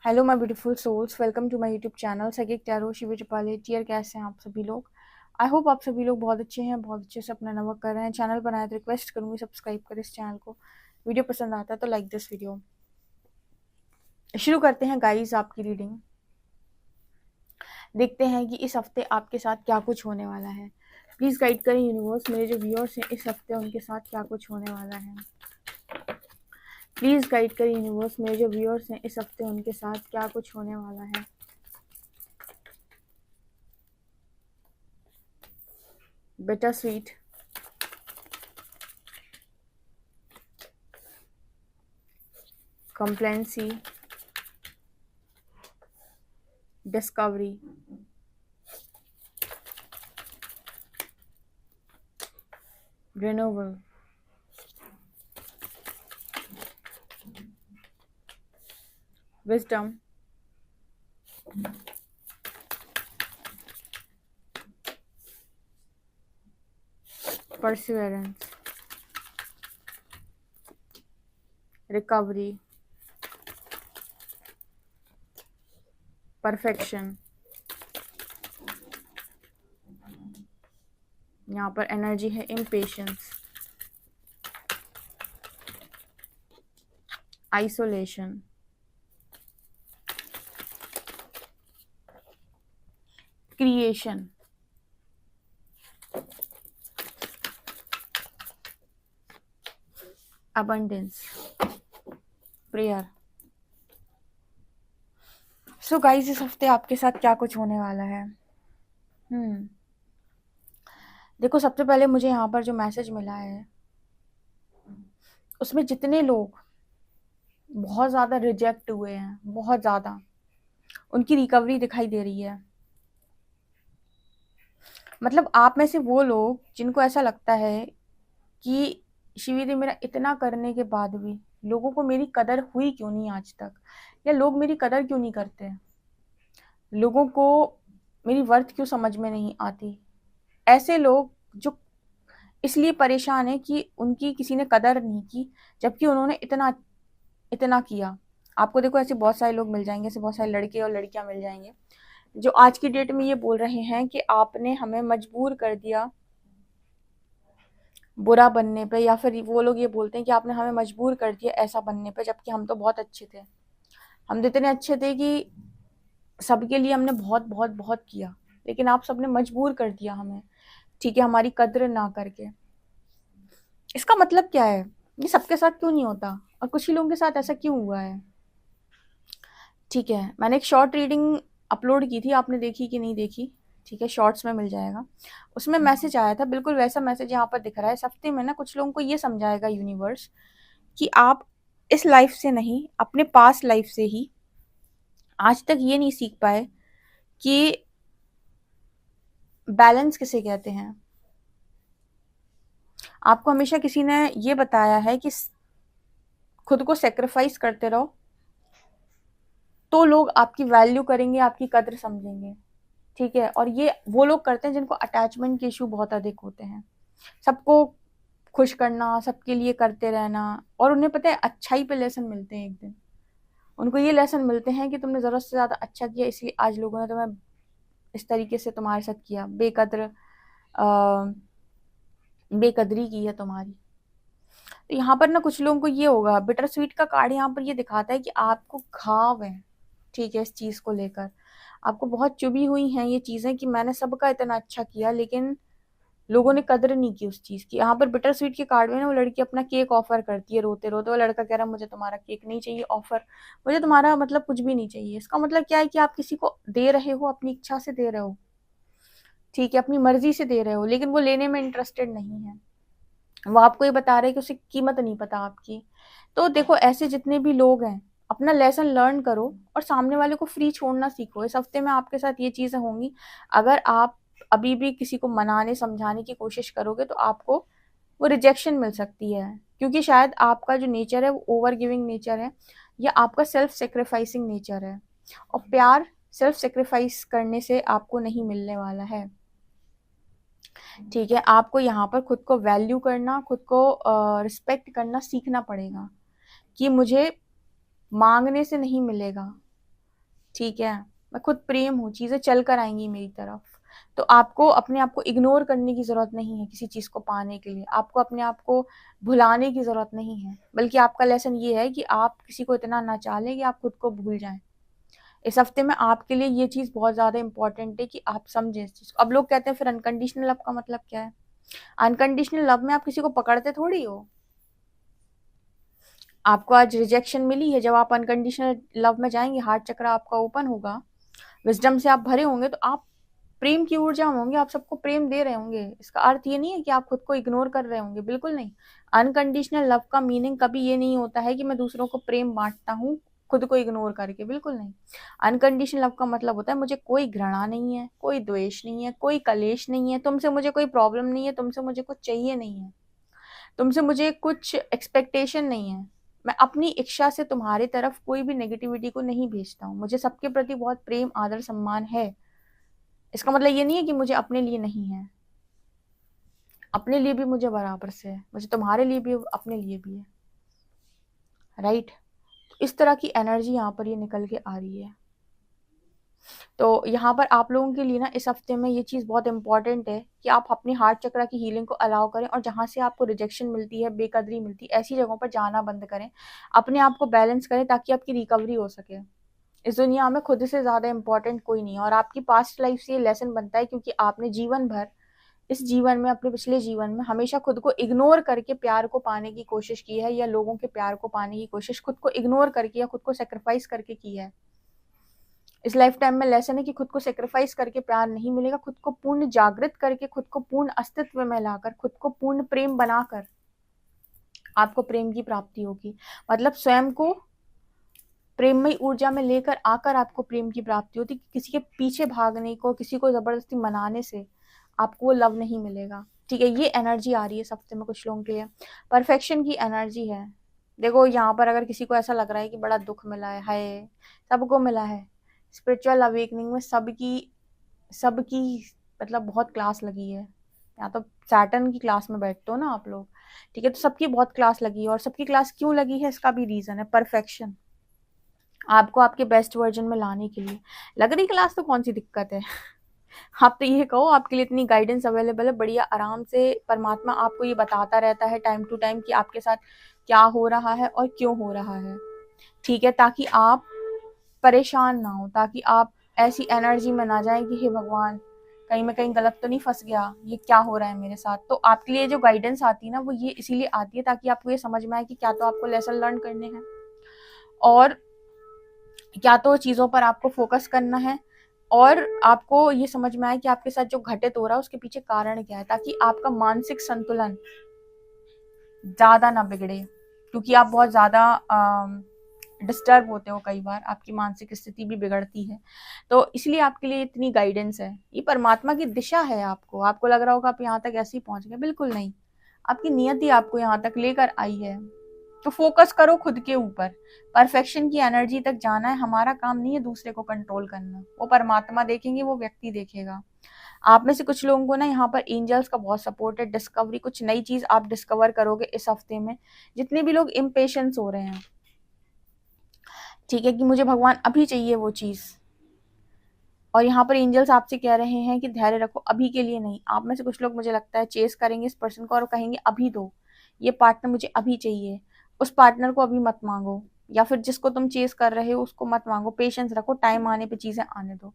Hello my beautiful souls, welcome to my YouTube channel सैगिक tarot शिव पाले टियर। कैसे हैं आप सभी लोग? आई होप आप सभी लोग बहुत अच्छे हैं, बहुत अच्छे से अपना वर्क कर रहे हैं। चैनल बनाए तो रिक्वेस्ट करूंगी सब्सक्राइब करें इस चैनल को। वीडियो पसंद आता है तो लाइक दिस वीडियो। शुरू करते हैं गाइस आपकी रीडिंग। देखते हैं कि इस हफ्ते आपके साथ क्या कुछ होने वाला है। प्लीज गाइड करें यूनिवर्स, मेरे जो व्यूअर्स हैं इस हफ्ते उनके साथ क्या कुछ होने वाला है। प्लीज गाइड करें यूनिवर्स, मेरे जो व्यूअर्स हैं इस हफ्ते उनके साथ क्या कुछ होने वाला है। Bitter sweet, complacency, discovery, renewal, wisdom, perseverance, recovery, perfection। यहाँ पर एनर्जी है impatience, isolation, creation, abundance, prayer। So guys, इस हफ्ते आपके साथ क्या कुछ होने वाला है। देखो, सबसे पहले मुझे यहाँ पर जो मैसेज मिला है उसमें जितने लोग बहुत ज़्यादा रिजेक्ट हुए हैं, बहुत ज़्यादा, उनकी रिकवरी दिखाई दे रही है। मतलब आप में से वो लोग जिनको ऐसा लगता है कि शिविर मेरा इतना करने के बाद भी लोगों को मेरी कदर हुई क्यों नहीं आज तक, या लोग मेरी कदर क्यों नहीं करते, लोगों को मेरी वर्थ क्यों समझ में नहीं आती। ऐसे लोग जो इसलिए परेशान है कि उनकी किसी ने कदर नहीं की, जबकि उन्होंने इतना इतना किया। आपको देखो ऐसे बहुत सारे लोग मिल जाएंगे, ऐसे बहुत सारे लड़के और लड़कियां मिल जाएंगे जो आज की डेट में ये बोल रहे हैं कि आपने हमें मजबूर कर दिया बुरा बनने पे, या फिर वो लोग ये बोलते हैं कि आपने हमें मजबूर कर दिया ऐसा बनने पे, जबकि हम तो बहुत अच्छे थे। हम तो इतने अच्छे थे कि सबके लिए हमने बहुत बहुत बहुत किया, लेकिन आप सबने मजबूर कर दिया हमें, ठीक है, हमारी कद्र ना करके। इसका मतलब क्या है? ये सबके साथ क्यों नहीं होता और कुछ ही लोगों के साथ ऐसा क्यों हुआ है? ठीक है, मैंने एक शॉर्ट रीडिंग अपलोड की थी, आपने देखी कि नहीं देखी? ठीक है, शॉर्ट्स में मिल जाएगा। उसमें मैसेज आया था, बिल्कुल वैसा मैसेज यहाँ पर दिख रहा है। इस हफ्ते में ना कुछ लोगों को ये समझाएगा यूनिवर्स कि आप इस लाइफ से नहीं, अपने पास लाइफ से ही आज तक ये नहीं सीख पाए कि बैलेंस किसे कहते हैं। आपको हमेशा किसी ने ये बताया है कि खुद को सेक्रीफाइस करते रहो तो लोग आपकी वैल्यू करेंगे, आपकी कद्र समझेंगे, ठीक है। और ये वो लोग करते हैं जिनको अटैचमेंट के इशू बहुत अधिक होते हैं, सबको खुश करना, सबके लिए करते रहना, और उन्हें पता है अच्छाई पे लेसन मिलते हैं। एक दिन उनको ये लेसन मिलते हैं कि तुमने ज़रूरत से ज़्यादा अच्छा किया, इसलिए आज लोगों ने तुम्हें इस तरीके से तुम्हारे साथ किया, बेकदरी की है तुम्हारी। तो यहाँ पर ना कुछ लोगों को ये होगा, बिटर स्वीट का कार्ड यहाँ पर ये दिखाता है कि आपको घाव है, ठीक है, इस चीज़ को लेकर आपको बहुत चुभी हुई हैं ये चीज़ें कि मैंने सबका इतना अच्छा किया लेकिन लोगों ने कदर नहीं की उस चीज़ की। यहाँ पर बिटर स्वीट के कार्ड में ना वो लड़की अपना केक ऑफर करती है रोते रोते, वो लड़का कह रहा है मुझे तुम्हारा केक नहीं चाहिए ऑफर, मुझे तुम्हारा मतलब कुछ भी नहीं चाहिए। इसका मतलब क्या है कि आप किसी को दे रहे हो, अपनी इच्छा से दे रहे हो, ठीक है, अपनी मर्जी से दे रहे हो, लेकिन वो लेने में इंटरेस्टेड नहीं है। वो आपको ये बता रहे हैं कि उसे कीमत नहीं पता आपकी। तो देखो, ऐसे जितने भी लोग हैं अपना लेसन लर्न करो और सामने वाले को फ्री छोड़ना सीखो। इस हफ्ते में आपके साथ ये चीज़ें होंगी। अगर आप अभी भी किसी को मनाने समझाने की कोशिश करोगे तो आपको वो रिजेक्शन मिल सकती है, क्योंकि शायद आपका जो नेचर है वो ओवर गिविंग नेचर है, या आपका सेल्फ सेक्रीफाइसिंग नेचर है। और प्यार सेल्फ सेक्रीफाइस करने से आपको नहीं मिलने वाला है, ठीक है। आपको यहाँ पर खुद को वैल्यू करना, खुद को रिस्पेक्ट करना सीखना पड़ेगा कि मुझे मांगने से नहीं मिलेगा, ठीक है, मैं खुद प्रेम हूँ, चीजें चल कर आएंगी मेरी तरफ। तो आपको अपने आप को इग्नोर करने की जरूरत नहीं है किसी चीज को पाने के लिए, आपको अपने आप को भुलाने की जरूरत नहीं है, बल्कि आपका लेसन ये है कि आप किसी को इतना ना चालें कि आप खुद को भूल जाएं। इस हफ्ते में आपके लिए ये चीज बहुत ज्यादा इंपॉर्टेंट है कि आप समझें इस चीज को। अब लोग कहते हैं फिर अनकंडीशनल लव का मतलब क्या है? अनकंडीशनल लव में आप किसी को पकड़ते थोड़ी हो। आपको आज रिजेक्शन मिली है, जब आप अनकंडीशनल लव में जाएंगे, हार्ट चक्र आपका ओपन होगा, विजडम से आप भरे होंगे, तो आप प्रेम की ऊर्जा में होंगे, आप सबको प्रेम दे रहे होंगे। इसका अर्थ ये नहीं है कि आप खुद को इग्नोर कर रहे होंगे, बिल्कुल नहीं। अनकंडीशनल लव का मीनिंग कभी ये नहीं होता है कि मैं दूसरों को प्रेम बांटता हूँ खुद को इग्नोर करके, बिल्कुल नहीं। अनकंडीशनल लव का मतलब होता है मुझे कोई घृणा नहीं है, कोई द्वेष नहीं है, कोई कलेश नहीं है, तुमसे मुझे कोई प्रॉब्लम नहीं है, तुमसे मुझे कुछ चाहिए नहीं है, तुमसे मुझे कुछ एक्सपेक्टेशन नहीं है। मैं अपनी इच्छा से तुम्हारी तरफ कोई भी नेगेटिविटी को नहीं भेजता हूँ, मुझे सबके प्रति बहुत प्रेम आदर सम्मान है। इसका मतलब ये नहीं है कि मुझे अपने लिए नहीं है, अपने लिए भी मुझे बराबर से है, मुझे तुम्हारे लिए भी अपने लिए भी है, राइट। इस तरह की एनर्जी यहाँ पर ये निकल के आ रही है। तो यहाँ पर आप लोगों के लिए ना इस हफ्ते में ये चीज़ बहुत इंपॉर्टेंट है कि आप अपने हार्ट चक्र की हीलिंग को अलाउ करें, और जहाँ से आपको रिजेक्शन मिलती है, बेकदरी मिलती है, ऐसी जगहों पर जाना बंद करें, अपने आप को बैलेंस करें ताकि आपकी रिकवरी हो सके। इस दुनिया में खुद से ज़्यादा इंपॉर्टेंट कोई नहीं है, और आपकी पास्ट लाइफ से ये लेसन बनता है क्योंकि आपने जीवन भर इस जीवन में, अपने पिछले जीवन में हमेशा खुद को इग्नोर करके प्यार को पाने की कोशिश की है, या लोगों के प्यार को पाने की कोशिश खुद को इग्नोर करके या खुद को सेक्रीफाइस करके की है। इस लाइफ टाइम में लेसन है कि खुद को सेक्रीफाइस करके प्यार नहीं मिलेगा, खुद को पूर्ण जागृत करके, खुद को पूर्ण अस्तित्व में लाकर, खुद को पूर्ण प्रेम बनाकर आपको प्रेम की प्राप्ति होगी। मतलब स्वयं को प्रेममय ऊर्जा में लेकर आकर आपको प्रेम की प्राप्ति होती। किसी के पीछे भागने को, किसी को जबरदस्ती मनाने से आपको वो लव नहीं मिलेगा। ठीक है, ये एनर्जी आ रही है इस हफ्ते में कुछ लोगों के लिए, परफेक्शन की एनर्जी है। देखो यहाँ पर अगर किसी को ऐसा लग रहा है कि बड़ा दुख मिला है, हाय सबको मिला है, स्पिरिचुअल अवेकनिंग में सबकी सबकी मतलब बहुत क्लास लगी है। या तो सैटर्न की क्लास में बैठते हो ना आप लोग, ठीक है, तो सबकी बहुत क्लास लगी है। और सबकी क्लास क्यों लगी है, इसका भी रीजन है, परफेक्शन, आपको आपके बेस्ट वर्जन में लाने के लिए लग रही क्लास। तो कौन सी दिक्कत है? आप तो ये कहो, आपके लिए इतनी गाइडेंस अवेलेबल है, बढ़िया आराम से परमात्मा आपको ये बताता रहता है टाइम टू टाइम कि आपके साथ क्या हो रहा है और क्यों हो रहा है, ठीक है, ताकि आप परेशान ना हो, ताकि आप ऐसी एनर्जी में ना जाए कि हे भगवान कहीं मैं कहीं गलत तो नहीं फंस गया, ये क्या हो रहा है मेरे साथ। तो आपके लिए जो गाइडेंस आती है ना, वो ये इसीलिए आती है ताकि आपको ये समझ में आए कि क्या तो आपको लेसन लर्न करने हैं, और क्या तो चीज़ों पर आपको फोकस करना है, और आपको ये समझ में आए कि आपके साथ जो घटित हो रहा है उसके पीछे कारण क्या है, ताकि आपका मानसिक संतुलन ज़्यादा ना बिगड़े। क्योंकि आप बहुत ज़्यादा डिस्टर्ब होते हो, कई बार आपकी मानसिक स्थिति भी बिगड़ती है। तो इसलिए आपके लिए इतनी गाइडेंस है, ये परमात्मा की दिशा है। आपको लग रहा होगा आप यहाँ तक ऐसे ही पहुंच गए, बिल्कुल नहीं। आपकी नियति आपको यहाँ तक लेकर आई है। तो फोकस करो खुद के ऊपर, परफेक्शन की एनर्जी तक जाना है। हमारा काम नहीं है दूसरे को कंट्रोल करना, वो परमात्मा देखेंगे, वो व्यक्ति देखेगा। आप में से कुछ लोगों को ना यहाँ पर एंजल्स का बहुत सपोर्ट है, डिस्कवरी, कुछ नई चीज आप डिस्कवर करोगे इस हफ्ते में। जितने भी लोग इम्पेशेंस हो रहे हैं, ठीक है, कि मुझे भगवान अभी चाहिए वो चीज, और यहाँ पर एंजल्स आपसे कह रहे हैं कि धैर्य रखो, अभी के लिए नहीं। आप में से कुछ लोग मुझे लगता है चेस करेंगे इस पर्सन को और कहेंगे अभी दो, ये पार्टनर मुझे अभी चाहिए। उस पार्टनर को अभी मत मांगो, या फिर जिसको तुम चेस कर रहे हो उसको मत मांगो, पेशेंस रखो, टाइम आने पे चीजें आने दो,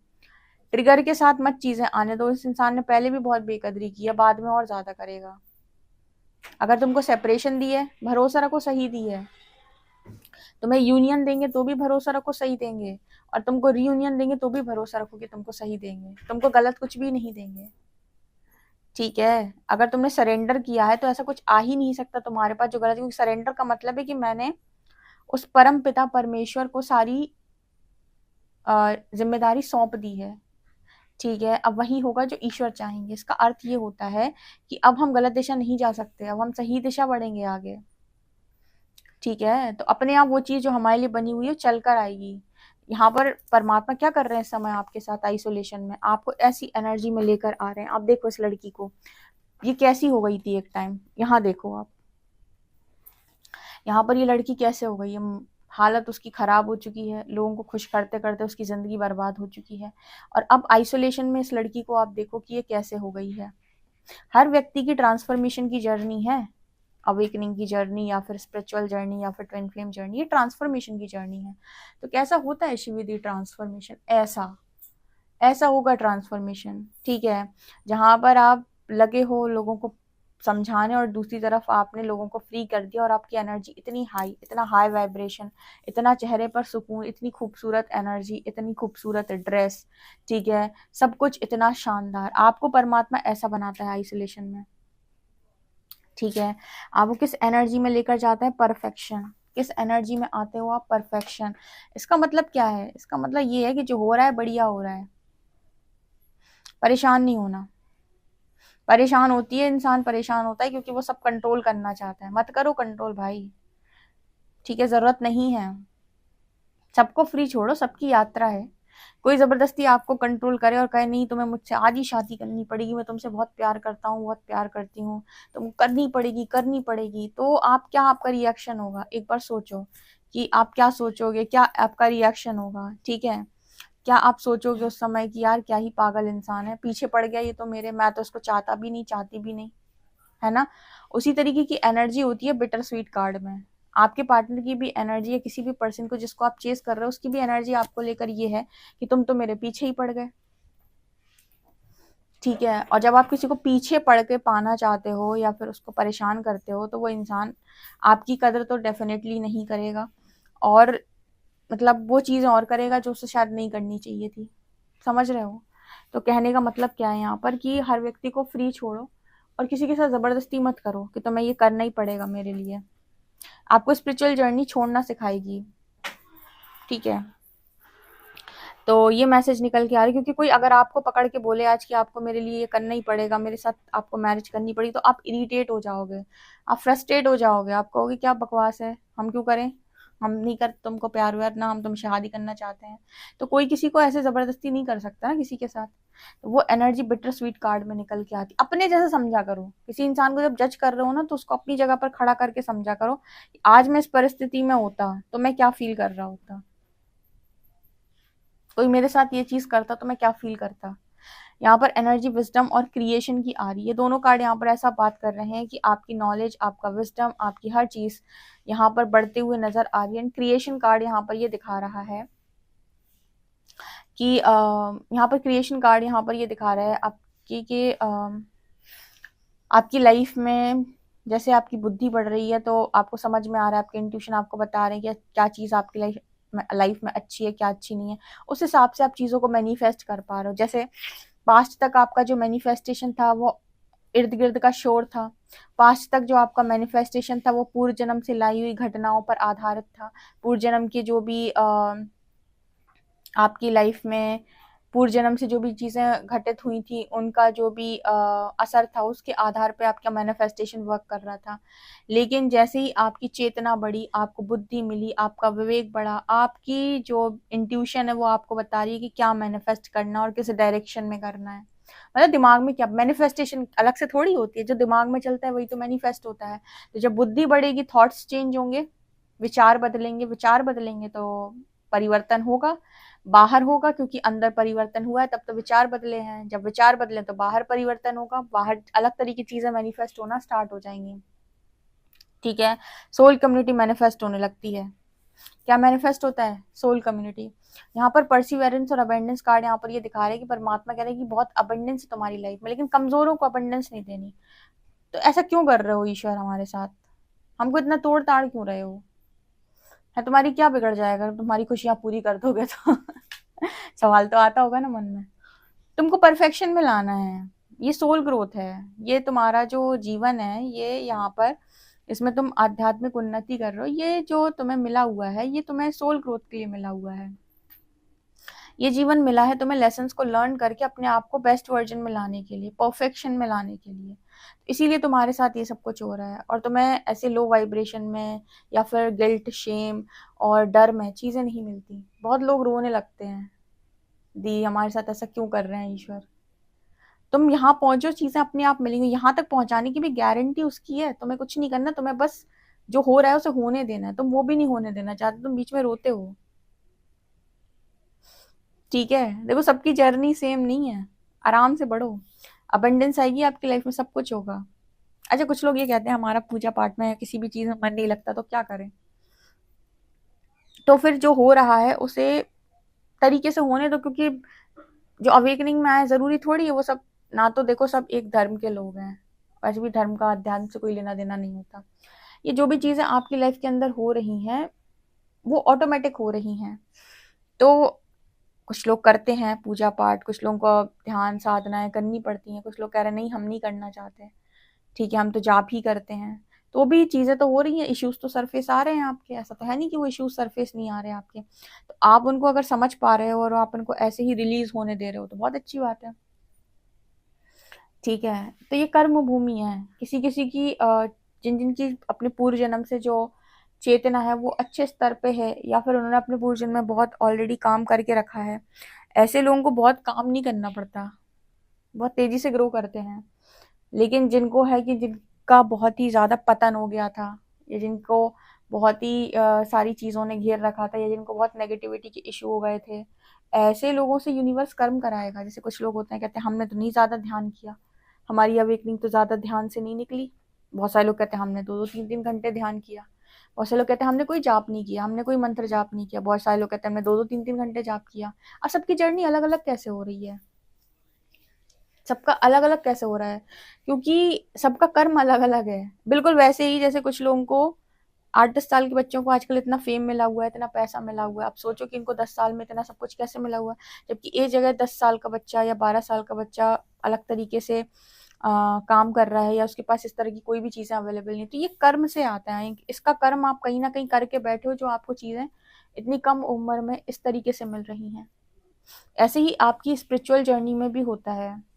ट्रिगर के साथ मत चीजें आने दो। इस इंसान ने पहले भी बहुत बेकदरी की है, बाद में और ज्यादा करेगा। अगर तुमको सेपरेशन दी है, भरोसा रखो सही दी है। तुम्हें यूनियन देंगे तो भी भरोसा रखो सही देंगे, और तुमको रीयूनियन देंगे तो भी भरोसा रखो कि तुमको सही देंगे, तुमको गलत कुछ भी नहीं देंगे, ठीक है। अगर तुमने सरेंडर किया है तो ऐसा कुछ आ ही नहीं सकता तुम्हारे पास जो गलत, क्योंकि सरेंडर का मतलब है कि मैंने उस परम पिता परमेश्वर को सारी जिम्मेदारी सौंप दी है, ठीक है। अब वही होगा जो ईश्वर चाहेंगे। इसका अर्थ ये होता है कि अब हम गलत दिशा नहीं जा सकते, अब हम सही दिशा बढ़ेंगे आगे, ठीक है। तो अपने आप वो चीज जो हमारे लिए बनी हुई है चल कर आएगी। यहाँ पर परमात्मा क्या कर रहे हैं इस समय आपके साथ आइसोलेशन में, आपको ऐसी एनर्जी में लेकर आ रहे हैं। आप देखो इस लड़की को, ये कैसी हो गई थी एक टाइम, यहाँ देखो आप, यहाँ पर ये लड़की कैसे हो गई है, हालत उसकी खराब हो चुकी है, लोगों को खुश करते करते उसकी ज़िंदगी बर्बाद हो चुकी है। और अब आइसोलेशन में इस लड़की को आप देखो कि ये कैसे हो गई है। हर व्यक्ति की ट्रांसफॉर्मेशन की जर्नी है, अवेकनिंग की जर्नी या फिर स्पिरिचुअल जर्नी या फिर ट्विन फ्लेम जर्नी, ये ट्रांसफॉर्मेशन की जर्नी है। तो कैसा होता है शिविदी ट्रांसफॉर्मेशन? ऐसा ऐसा होगा ट्रांसफॉर्मेशन, ठीक है, जहाँ पर आप लगे हो लोगों को समझाने और दूसरी तरफ आपने लोगों को फ्री कर दिया और आपकी एनर्जी इतनी हाई, इतना हाई वाइब्रेशन, इतना चेहरे पर सुकून, इतनी खूबसूरत एनर्जी, इतनी खूबसूरत ड्रेस, ठीक है, सब कुछ इतना शानदार। आपको परमात्मा ऐसा बनाता है आइसोलेशन में, ठीक है। आपको किस एनर्जी में लेकर जाता है? परफेक्शन। किस एनर्जी में आते हो आप? परफेक्शन। इसका मतलब क्या है? इसका मतलब ये है कि जो हो रहा है बढ़िया हो रहा है, परेशान नहीं होना। परेशान होती है इंसान, परेशान होता है क्योंकि वो सब कंट्रोल करना चाहता है। मत करो कंट्रोल भाई, ठीक है, जरूरत नहीं है। सबको फ्री छोड़ो, सबकी यात्रा है। कोई जबरदस्ती आपको कंट्रोल करे और कहे नहीं तुम्हें मुझसे आज ही शादी करनी पड़ेगी, मैं तुमसे बहुत प्यार करता हूँ, बहुत प्यार करती हूँ, तुम करनी पड़ेगी करनी पड़ेगी, तो आप क्या, आपका रिएक्शन होगा? एक बार सोचो कि आप क्या सोचोगे, क्या आपका रिएक्शन होगा, ठीक है। क्या आप सोचोगे उस समय कि यार क्या ही पागल इंसान है, पीछे पड़ गया ये तो मेरे, मैं तो इसको चाहता भी नहीं, चाहती भी नहीं, है ना। उसी तरीके की एनर्जी होती है बिटर स्वीट कार्ड में। आपके पार्टनर की भी एनर्जी है, किसी भी पर्सन को जिसको आप चेस कर रहे हो उसकी भी एनर्जी आपको लेकर ये है कि तुम तो मेरे पीछे ही पड़ गए, ठीक है। और जब आप किसी को पीछे पड़ के पाना चाहते हो या फिर उसको परेशान करते हो तो वो इंसान आपकी कदर तो डेफिनेटली नहीं करेगा, और मतलब वो चीज़ और करेगा जो उसे शायद नहीं करनी चाहिए थी। समझ रहे हो? तो कहने का मतलब क्या है यहाँ पर कि हर व्यक्ति को फ्री छोड़ो और किसी के साथ ज़बरदस्ती मत करो कि तुम्हें ये करना ही पड़ेगा मेरे लिए। आपको स्पिरिचुअल जर्नी छोड़ना सिखाएगी, ठीक है। तो ये मैसेज निकल के आ रहा है क्योंकि कोई अगर आपको पकड़ के बोले आज कि आपको मेरे लिए ये करना ही पड़ेगा, मेरे साथ आपको मैरिज करनी पड़ी, तो आप इरिटेट हो जाओगे, आप फ्रस्ट्रेट हो जाओगे, आप कहोगे क्या बकवास है, हम क्यों करें, हम नहीं कर तुमको प्यार व्यार ना, हम तुमसे शादी करना चाहते हैं। तो कोई किसी को ऐसे ज़बरदस्ती नहीं कर सकता ना किसी के साथ। तो वो एनर्जी बिटर स्वीट कार्ड में निकल के आती। अपने जैसे समझा करो, किसी इंसान को जब जज कर रहे हो ना तो उसको अपनी जगह पर खड़ा करके समझा करो, आज मैं इस परिस्थिति में होता तो मैं क्या फील कर रहा होता, कोई मेरे साथ ये चीज करता तो मैं क्या फील करता। यहाँ पर एनर्जी विजडम और क्रिएशन की आ रही है। दोनों कार्ड यहाँ पर ऐसा बात कर रहे हैं कि आपकी नॉलेज, आपका विजडम, आपकी हर चीज यहाँ पर बढ़ते हुए नजर आ रही है। क्रिएशन कार्ड यहाँ पर ये दिखा रहा है कि यहाँ पर क्रिएशन कार्ड यहाँ पर ये दिखा रहा है आपकी कि आपकी लाइफ में जैसे आपकी बुद्धि बढ़ रही है तो आपको समझ में आ रहा है, आपके इंट्यूशन आपको बता रहे हैं कि क्या चीज़ आपकी लाइफ में अच्छी है, क्या अच्छी नहीं है। उस हिसाब से आप चीज़ों को मैनिफेस्ट कर पा रहे हो। जैसे पास्ट तक आपका जो मैनिफेस्टेशन था वो इर्द गिर्द का शोर था। पास्ट तक जो आपका मैनिफेस्टेशन था वो पूर्व जन्म से लाई हुई घटनाओं पर आधारित था। पूर्व जन्म की जो भी आपकी लाइफ में पूर्व जन्म से जो भी चीज़ें घटित हुई थी उनका जो भी असर था उसके आधार पे आपका मैनिफेस्टेशन वर्क कर रहा था। लेकिन जैसे ही आपकी चेतना बढ़ी, आपको बुद्धि मिली, आपका विवेक बढ़ा, आपकी जो इंट्यूशन है वो आपको बता रही है कि क्या मैनिफेस्ट करना और किस डायरेक्शन में करना है। मतलब दिमाग में क्या मैनिफेस्टेशन अलग से थोड़ी होती है, जो दिमाग में चलता है वही तो मैनिफेस्ट होता है। तो जब बुद्धि बढ़ेगी थॉट्स चेंज होंगे, विचार बदलेंगे, विचार बदलेंगे तो परिवर्तन होगा, बाहर होगा, क्योंकि अंदर परिवर्तन हुआ है तब तो विचार बदले हैं। जब विचार बदले तो बाहर परिवर्तन होगा, बाहर अलग तरीके की चीजें मैनिफेस्ट होना स्टार्ट हो जाएंगी, ठीक है। सोल कम्युनिटी मैनिफेस्ट होने लगती है। क्या मैनिफेस्ट होता है? Soul community. यहाँ पर परसिवेरेंस और अबेंडेंस कार्ड यहाँ पर ये दिखा रहे हैं कि परमात्मा कह रहे हैं कि बहुत अबेंडेंस है तुम्हारी लाइफ में, लेकिन कमजोरों को अबेंडेंस नहीं देनी। तो ऐसा क्यों कर रहे हो ईश्वर हमारे साथ? हमको इतना तोड़ ताड़ क्यों रहे हो? है तुम्हारी क्या बिगड़ जाएगा अगर तुम्हारी खुशियां पूरी कर दोगे तो? सवाल तो आता होगा ना मन में। तुमको परफेक्शन में लाना है, ये सोल ग्रोथ है, ये तुम्हारा जो जीवन है ये यहाँ पर इसमें तुम आध्यात्मिक उन्नति कर रहे हो। ये जो तुम्हें मिला हुआ है ये तुम्हें सोल ग्रोथ के लिए मिला हुआ है। ये जीवन मिला है तुम्हें लेसन्स को लर्न करके अपने आप को बेस्ट वर्जन में लाने के लिए, परफेक्शन में लाने के लिए। इसीलिए तुम्हारे साथ ये सब कुछ हो रहा है और तुम्हें ऐसे लो वाइब्रेशन में या फिर गिल्ट, शेम और डर में चीज़ें नहीं मिलती। बहुत लोग रोने लगते हैं, दी हमारे साथ ऐसा क्यों कर रहे हैं ईश्वर। तुम यहाँ पहुंचो, चीजें अपने आप मिलेंगी। यहाँ तक पहुंचाने की भी गारंटी उसकी है, तुम्हें कुछ नहीं करना, तुम्हें बस जो हो रहा है उसे होने देना है, तुम वो भी नहीं होने देना चाहते, तुम बीच में रोते हो। ठीक है, देखो सबकी जर्नी सेम नहीं है, आराम से बढ़ो, अबंडेंस आएगी आपकी लाइफ में, सब कुछ होगा। अच्छा, कुछ लोग ये कहते हैं हमारा पूजा पाठ में या किसी भी चीज में मन नहीं लगता तो क्या करें, तो फिर जो हो रहा है उसे तरीके से होने दो, क्योंकि जो अवेकनिंग में आए जरूरी थोड़ी है वो सब, ना तो देखो सब एक धर्म के लोग हैं, वैसे भी धर्म का अध्यात्म से कोई लेना देना नहीं होता। ये जो भी चीजें आपकी लाइफ के अंदर हो रही हैं वो ऑटोमेटिक हो रही हैं। तो कुछ लोग करते हैं पूजा पाठ, कुछ लोगों को ध्यान साधनाएं करनी पड़ती हैं, कुछ लोग कह रहे हैं नहीं हम नहीं करना चाहते, ठीक है हम तो जाप ही करते हैं। तो भी चीजें तो हो रही हैं, इश्यूज तो सरफेस आ रहे हैं आपके, ऐसा तो है नहीं कि वो इश्यूज सरफेस नहीं आ रहे आपके। तो आप उनको अगर समझ पा रहे हो और आप उनको ऐसे ही रिलीज होने दे रहे हो तो बहुत अच्छी बात है। ठीक है, तो ये कर्म भूमि है, किसी किसी की जिन जिन की अपने पूर्व जन्म से जो चेतना है वो अच्छे स्तर पे है, या फिर उन्होंने अपने पूर्व जन्म में बहुत ऑलरेडी काम करके रखा है, ऐसे लोगों को बहुत काम नहीं करना पड़ता, बहुत तेजी से ग्रो करते हैं। लेकिन जिनको है कि जिनका बहुत ही ज्यादा पतन हो गया था, या जिनको बहुत ही सारी चीजों ने घेर रखा था, या जिनको बहुत नेगेटिविटी के इशू हो गए थे, ऐसे लोगों से यूनिवर्स कर्म कराएगा। जैसे कुछ लोग होते हैं कहते हैं हमने तो नहीं ज्यादा ध्यान किया, हमारी अवेकनिंग तो ज्यादा ध्यान से नहीं निकली। बहुत सारे लोग कहते हैं हमने 2-2 3-3 घंटे ध्यान किया। बहुत सारे लोग कहते हैं हमने कोई जाप नहीं किया, हमने कोई मंत्र जाप नहीं किया। बहुत सारे लोग कहते हैं हमने 2-2 3-3 घंटे जाप किया। अब सबकी जर्नी अलग अलग कैसे हो रही है, सबका अलग अलग कैसे हो रहा है, क्योंकि सबका कर्म अलग अलग है। बिल्कुल वैसे ही जैसे कुछ लोगों को 8-10 साल के बच्चों को आजकल इतना फेम मिला हुआ है, इतना पैसा मिला हुआ है, आप सोचो कि इनको 10 साल में इतना सब कुछ कैसे मिला हुआ है, जबकि एक जगह 10 साल का बच्चा या 12 साल का बच्चा अलग तरीके से काम कर रहा है, या उसके पास इस तरह की कोई भी चीजें अवेलेबल नहीं। तो ये कर्म से आता है, इसका कर्म आप कहीं ना कहीं करके बैठे हो, जो आपको चीजें इतनी कम उम्र में इस तरीके से मिल रही हैं। ऐसे ही आपकी स्पिरिचुअल जर्नी में भी होता है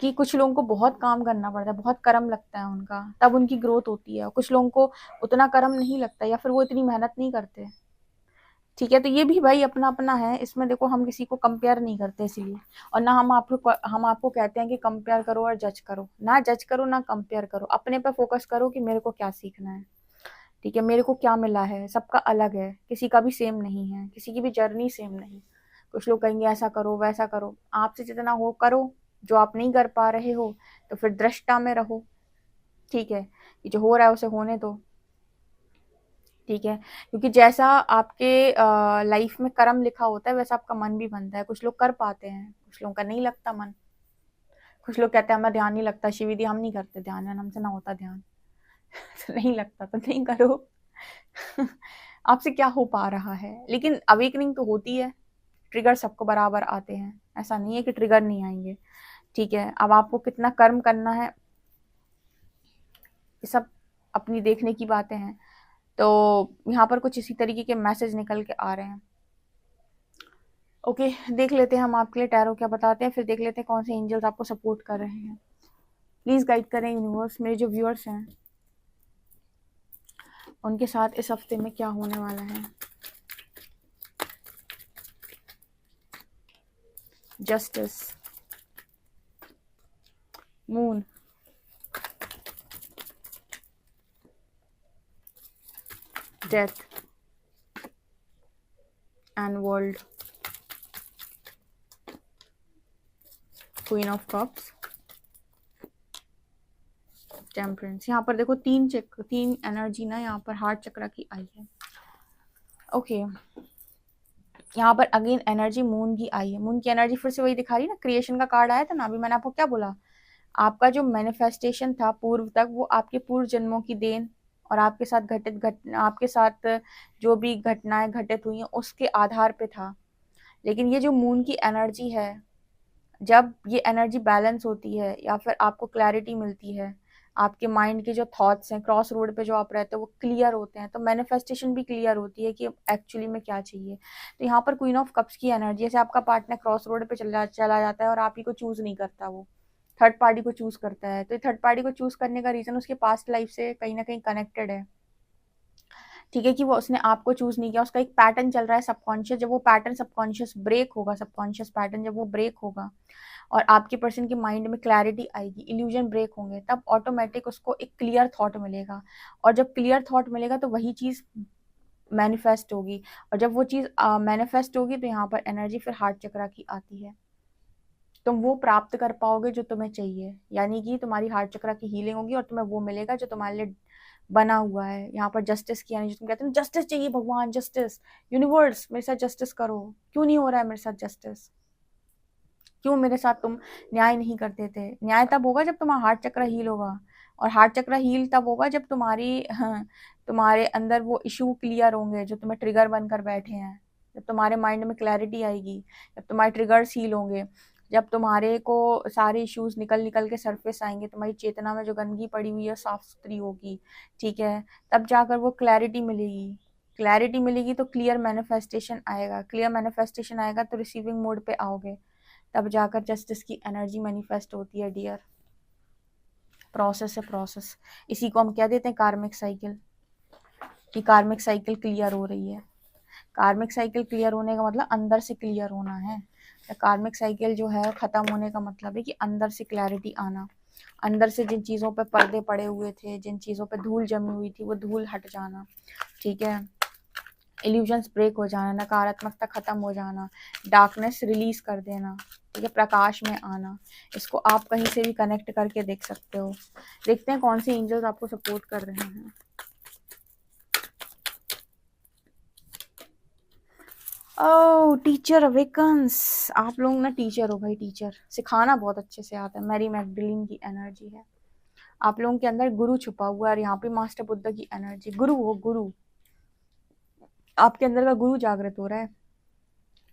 कि कुछ लोगों को बहुत काम करना पड़ता है, बहुत कर्म लगता है उनका, तब उनकी ग्रोथ होती है। कुछ लोगों को उतना कर्म नहीं लगता, या फिर वो इतनी मेहनत नहीं करते। ठीक है, तो ये भी भाई अपना अपना है, इसमें देखो हम किसी को कंपेयर नहीं करते इसीलिए। और ना हम आपको कहते हैं कि कंपेयर करो और जज करो, ना जज करो ना कंपेयर करो, अपने पे फोकस करो कि मेरे को क्या सीखना है। ठीक है, मेरे को क्या मिला है, सबका अलग है, किसी का भी सेम नहीं है, किसी की भी जर्नी सेम नहीं। कुछ लोग कहेंगे ऐसा करो वैसा करो, आपसे जितना हो करो, जो आप नहीं कर पा रहे हो तो फिर दृष्टा में रहो। ठीक है, कि जो हो रहा है उसे होने दो। ठीक है, क्योंकि जैसा आपके लाइफ में कर्म लिखा होता है वैसा आपका मन भी बनता है। कुछ लोग कर पाते हैं, कुछ लोगों का नहीं लगता मन। कुछ लोग कहते हैं हमें ध्यान नहीं लगता, शिवी दी हम नहीं करते ध्यान, हमसे ना होता ध्यान। नहीं लगता तो नहीं करो। आपसे क्या हो पा रहा है, लेकिन अवेकनिंग तो होती है। ट्रिगर सबको बराबर आते हैं, ऐसा नहीं है कि ट्रिगर नहीं आएंगे। ठीक है, अब आपको कितना कर्म करना है ये सब अपनी देखने की बातें हैं। तो यहाँ पर कुछ इसी तरीके के मैसेज निकल के आ रहे हैं। ओके, देख लेते हैं हम आपके लिए टैरो क्या बताते हैं, फिर देख लेते हैं कौन से एंजल्स आपको सपोर्ट कर रहे हैं। प्लीज गाइड करें यूनिवर्स, मेरे जो व्यूअर्स हैं उनके साथ इस हफ्ते में क्या होने वाला है। Justice, moon, death and world, queen of cups, temperance. यहाँ पर देखो तीन एनर्जी ना यहाँ पर हार्ट चक्र की आई है। ओके, यहाँ पर अगेन एनर्जी मून की आई है। मून की एनर्जी फिर से वही दिखा रही है ना, क्रिएशन का कार्ड आया था ना अभी, मैंने आपको क्या बोला, आपका जो मैनिफेस्टेशन था पूर्व तक वो आपके पूर्व जन्मों की देन और आपके साथ आपके साथ जो भी घटनाएं घटित हुई हैं उसके आधार पे था। लेकिन ये जो मून की एनर्जी है, जब ये एनर्जी बैलेंस होती है या फिर आपको क्लैरिटी मिलती है, आपके माइंड के जो थॉट्स हैं, क्रॉस रोड पे जो आप रहते हो वो क्लियर होते हैं, तो मैनिफेस्टेशन भी क्लियर होती है कि एक्चुअली में क्या चाहिए। तो यहाँ पर क्वीन ऑफ कप्स की एनर्जी, जैसे आपका पार्टनर क्रॉस रोड पे चला जाता है और आप ही को चूज नहीं करता, वो थर्ड पार्टी को चूज करता है। तो ये थर्ड पार्टी को चूज करने का रीजन उसके पास्ट लाइफ से कहीं ना कहीं कनेक्टेड है। ठीक है, कि वो उसने आपको चूज नहीं किया, उसका एक पैटर्न चल रहा है सबकॉन्शियस। जब वो पैटर्न सबकॉन्शियस ब्रेक होगा, सबकॉन्शियस पैटर्न जब वो ब्रेक होगा और आपके पर्सन के माइंड में क्लैरिटी आएगी, इल्यूजन ब्रेक होंगे, तब ऑटोमेटिक उसको एक क्लियर थॉट मिलेगा। और जब क्लियर थॉट मिलेगा तो वही चीज़ मैनिफेस्ट होगी। और जब वो चीज़ मैनिफेस्ट होगी तो यहाँ पर एनर्जी फिर हार्ट चक्रा की आती है। तुम वो प्राप्त कर पाओगे जो तुम्हें चाहिए, यानी कि तुम्हारी हार्ट चक्रा की हीलिंग होगी और तुम्हें वो मिलेगा जो तुम्हारे लिए बना हुआ है। यहाँ पर जस्टिस की, यानी जो तुम कहते हो जस्टिस चाहिए, भगवान जस्टिस, यूनिवर्स मेरे साथ जस्टिस करो, क्यों नहीं हो रहा है मेरे साथ जस्टिस, क्यों मेरे साथ तुम न्याय नहीं करते थे। न्याय तब होगा जब तुम्हारा हार्ट चक्र हील होगा, और हार्ट चक्र हील तब होगा जब तुम्हारे अंदर वो इशू क्लियर होंगे जो तुम्हें ट्रिगर बनकर बैठे हैं, जब तुम्हारे माइंड में क्लैरिटी आएगी, जब तुम्हारे ट्रिगर्स हील होंगे, जब तुम्हारे को सारे इश्यूज निकल निकल के सरफेस आएंगे, तुम्हारी चेतना में जो गंदगी पड़ी हुई है साफ सुथरी होगी, ठीक है, तब जाकर वो क्लैरिटी मिलेगी। क्लैरिटी मिलेगी तो क्लियर मैनिफेस्टेशन आएगा, क्लियर मैनिफेस्टेशन आएगा तो रिसीविंग मोड पे आओगे, तब जाकर जस्टिस की एनर्जी मैनिफेस्ट होती है डियर। प्रोसेस है प्रोसेस, इसी को हम कह देते हैं कार्मिक साइकिल, कि कार्मिक साइकिल क्लियर हो रही है। कार्मिक साइकिल क्लियर होने का मतलब अंदर से क्लियर होना है। कार्मिक साइकिल जो है खत्म होने का मतलब है कि अंदर से क्लैरिटी आना, अंदर से जिन चीज़ों पे पर्दे पड़े हुए थे, जिन चीज़ों पे धूल जमी हुई थी, वो धूल हट जाना, ठीक है, इल्यूजन्स ब्रेक हो जाना, नकारात्मकता खत्म हो जाना, डार्कनेस रिलीज कर देना, ठीक है, प्रकाश में आना। इसको आप कहीं से भी कनेक्ट करके देख सकते हो। देखते हैं कौन से एंजल्स आपको सपोर्ट कर रहे हैं। ओह टीचर अवेकन्स, आप लोग ना टीचर हो भाई, टीचर सिखाना बहुत अच्छे से आता है। मैरी मैगडलिन की एनर्जी है आप लोगों के अंदर, गुरु छुपा हुआ है, और यहाँ पे मास्टर बुद्ध की एनर्जी, गुरु हो गुरु, आपके अंदर का गुरु जागृत हो रहा है,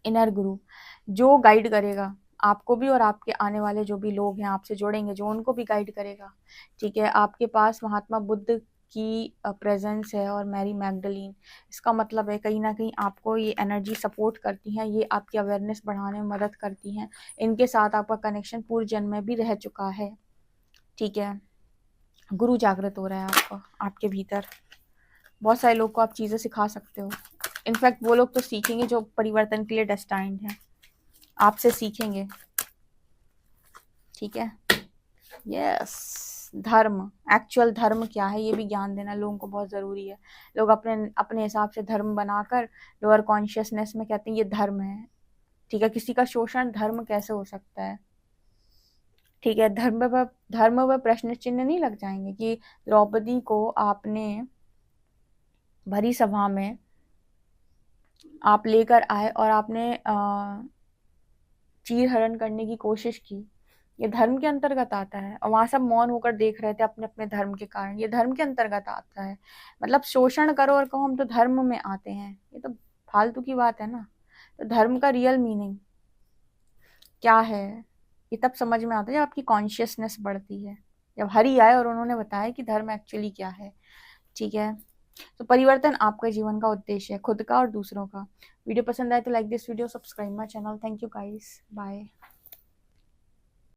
इनर गुरु जो गाइड करेगा आपको भी, और आपके आने वाले जो भी लोग हैं आपसे जुड़ेंगे जो, उनको भी गाइड करेगा, ठीक है। आपके पास महात्मा बुद्ध की प्रेजेंस है और मैरी मैगडलीन, इसका मतलब है कहीं ना कहीं आपको ये एनर्जी सपोर्ट करती हैं, ये आपकी अवेयरनेस बढ़ाने में मदद करती हैं, इनके साथ आपका कनेक्शन पूर्व जन्म में भी रह चुका है, ठीक है। गुरु जागृत हो रहा है आपका, आपके भीतर बहुत सारे लोग को आप चीज़ें सिखा सकते हो। इनफैक्ट वो लोग तो सीखेंगे जो परिवर्तन के लिए डेस्टाइंड हैं, आपसे सीखेंगे, ठीक है। यस धर्म, एक्चुअल धर्म क्या है ये भी ज्ञान देना लोगों को बहुत ज़रूरी है। लोग अपने अपने हिसाब से धर्म बनाकर लोअर कॉन्शियसनेस में कहते हैं ये धर्म है, ठीक है। किसी का शोषण धर्म कैसे हो सकता है, ठीक है। धर्म पर प्रश्न चिन्ह नहीं लग जाएंगे कि द्रौपदी को आपने भरी सभा में आप लेकर आए और आपने चीर हरण करने की कोशिश की, ये धर्म के अंतर्गत आता है। और वहां सब मौन होकर देख रहे थे अपने अपने धर्म के कारण, ये धर्म के अंतर्गत आता है। मतलब शोषण करो और कहो हम तो धर्म में आते हैं, ये तो फालतू की बात है ना। तो धर्म का रियल मीनिंग क्या है ये तब समझ में आता है जब आपकी कॉन्शियसनेस बढ़ती है, जब हरि आए और उन्होंने बताया कि धर्म एक्चुअली क्या है, ठीक है। तो परिवर्तन आपका जीवन का उद्देश्य है, खुद का और दूसरों का। वीडियो पसंद आए तो like this video, subscribe my channel. Thank you guys, bye.